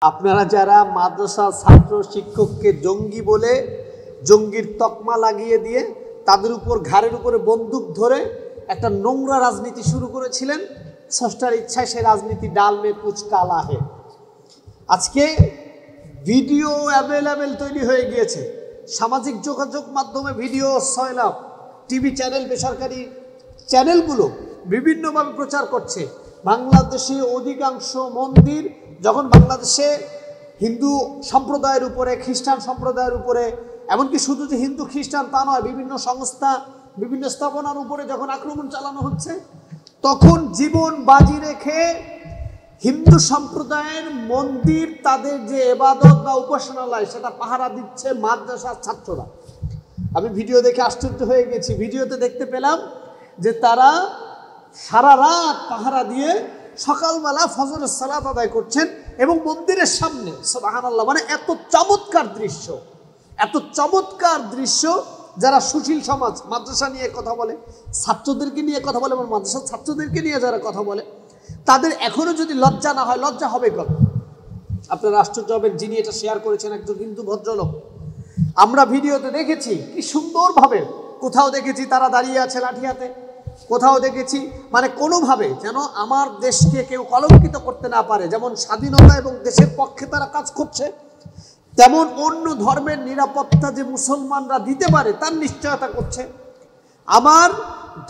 আপনারা যারা মাদ্রাসা ছাত্র শিক্ষককে জঙ্গি বলে জঙ্গির তকমা লাগিয়ে দিয়ে তাদের উপর ঘাড়ের উপরে বন্দুক ধরে একটা নোংরা রাজনীতি শুরু করেছিলেন, স্রষ্টার ইচ্ছায় সেই রাজনীতি ডাল মে কুচ কালা হে। আজকে ভিডিও অ্যাভেলেবেল তৈরি হয়ে গিয়েছে, সামাজিক যোগাযোগ মাধ্যমে ভিডিও সয়লাভ, টিভি চ্যানেল, বেসরকারি চ্যানেলগুলো বিভিন্নভাবে প্রচার করছে। বাংলাদেশে অধিকাংশ মন্দির যখন বাংলাদেশে হিন্দু সম্প্রদায়ের উপরে, খ্রিস্টান সম্প্রদায়ের উপরে, এমনকি শুধু যে হিন্দু খ্রিস্টান তা নয়, বিভিন্ন সংস্থা, বিভিন্ন স্থাপনার উপরে যখন আক্রমণ চালানো হচ্ছে, তখন জীবন বাজি রেখে হিন্দু সম্প্রদায়ের মন্দির, তাদের যে ইবাদত বা উপাসনালয়, সেটা পাহারা দিচ্ছে মাদ্রাসার ছাত্ররা। আমি ভিডিও দেখে আশ্চর্য হয়ে গেছি। ভিডিওতে দেখতে পেলাম যে তারা সারা রাত পাহারা দিয়ে সকালবেলা ফজরের সালাত আদায় করছেন এবং মন্দিরের সামনে, সুবহানাল্লাহ, মানে এত চমৎকার দৃশ্য, এত চমৎকার দৃশ্য। যারা সুশীল সমাজ মাদ্রাসা নিয়ে কথা বলে, ছাত্রদেরকে নিয়ে কথা বলে, এবং মাদ্রাসার ছাত্রদেরকে নিয়ে যারা কথা বলে, তাদের এখনো যদি লজ্জা না হয়, লজ্জা হবে কবে? আপনারা আশ্চর্য হবেন, যিনি এটা শেয়ার করেছেন একজন হিন্দু ভদ্রলোক। আমরা ভিডিওতে দেখেছি কি সুন্দরভাবে, কোথাও দেখেছি তারা দাঁড়িয়ে আছে লাঠি হাতে, কোথাও দেখেছি মানে কোনোভাবে যেন আমার দেশকে কেউ কলঙ্কিত করতে না পারে। যেমন স্বাধীনতা এবং দেশের পক্ষে তারা কাজ করছে, তেমন অন্য ধর্মের নিরাপত্তা যে মুসলমানরা দিতে পারে তার নিশ্চয়তা করছে। আমার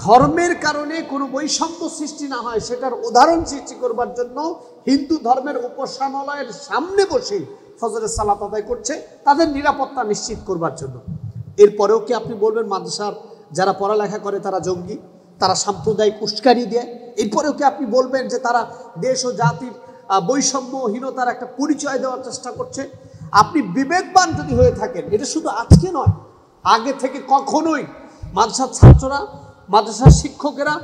ধর্মের কারণে কোনো বৈষম্য সৃষ্টি না হয় সেটার উদাহরণ সৃষ্টি করবার জন্য হিন্দু ধর্মের উপাসনালয়ের সামনে বসে ফজরের সালাত আদায় করছে, তাদের নিরাপত্তা নিশ্চিত করবার জন্য। এরপরেও কি আপনি বলবেন মাদ্রাসার যারা পড়ালেখা করে তারা জঙ্গি, তারা সাম্প্রদায়িক উস্কানি দেয়? এরপরেও কি আপনি বলবেন যে তারা দেশ ও জাতির বৈষম্যহীনতার একটা পরিচয় দেওয়ার চেষ্টা করছে? আপনি বিবেকবান যদি হয়ে থাকেন, এটা শুধু আজকে নয়, আগে থেকে কখনোই মাদ্রাসার ছাত্ররা, মাদ্রাসার শিক্ষকেরা,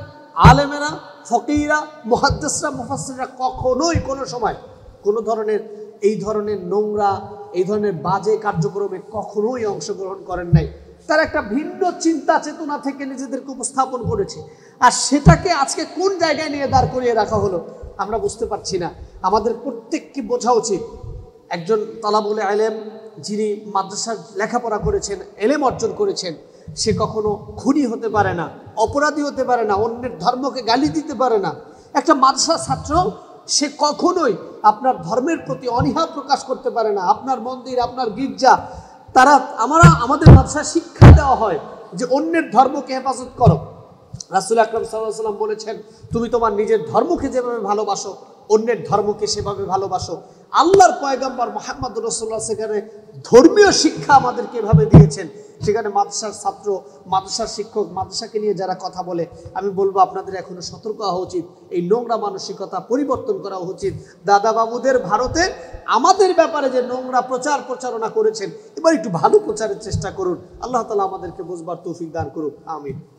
আলেমেরা, ফকিরা, মুহাদ্দিসরা, মুফাসসিররা কখনোই কোনো সময় কোনো ধরনের এই ধরনের নোংরা, এই ধরনের বাজে কার্যক্রমে কখনোই অংশগ্রহণ করেন নাই। তারা একটা ভিন্ন চিন্তা চেতনা থেকে নিজেদেরকে উপস্থাপন করেছে, আর সেটাকে আজকে কোন জায়গায় নিয়ে দাঁড় করিয়ে রাখা হলো আমরা বুঝতে পারছি না। আমাদের প্রত্যেককে বোঝা উচিত, একজন তালাবুল ইলম যিনি মাদ্রাসার লেখাপড়া করেছেন, এলেম অর্জন করেছেন, সে কখনো খুনি হতে পারে না, অপরাধী হতে পারে না, অন্যের ধর্মকে গালি দিতে পারে না। একটা মাদ্রাসার ছাত্র সে কখনোই আপনার ধর্মের প্রতি অনীহা প্রকাশ করতে পারে না। আপনার মন্দির, আপনার গির্জা, আমাদের মাদ্রাসায় শিক্ষা দেওয়া হয় যে অন্যের ধর্মকে হেফাজত করো। রাসূল আকরাম সাল্লাল্লাহু আলাইহি ওয়াসাল্লাম বলেছেন, তুমি তোমার নিজের ধর্মকে যেভাবে ভালোবাসো, অন্যের ধর্মকে সেভাবে ভালোবাসো। আল্লাহর পয়গম্বর মুহাম্মদুর রাসূলুল্লাহ সেখানে ধর্মীয় শিক্ষা আমাদেরকে এভাবে দিয়েছেন। সেখানে মাদ্রাসার ছাত্র, মাদ্রাসার শিক্ষক, মাদ্রাসাকে নিয়ে যারা কথা বলে, আমি বলবো আপনাদের এখনো সতর্ক হওয়া উচিত, এই নোংরা মানসিকতা পরিবর্তন করা উচিত। দাদা বাবুদের ভারতে আমাদের ব্যাপারে যে নোংরা প্রচারণা করেছেন, এবার একটু ভালো প্রচারের চেষ্টা করুন। আল্লাহ তাআলা আমাদেরকে বুঝবার তৌফিক দান করুন, আমিন।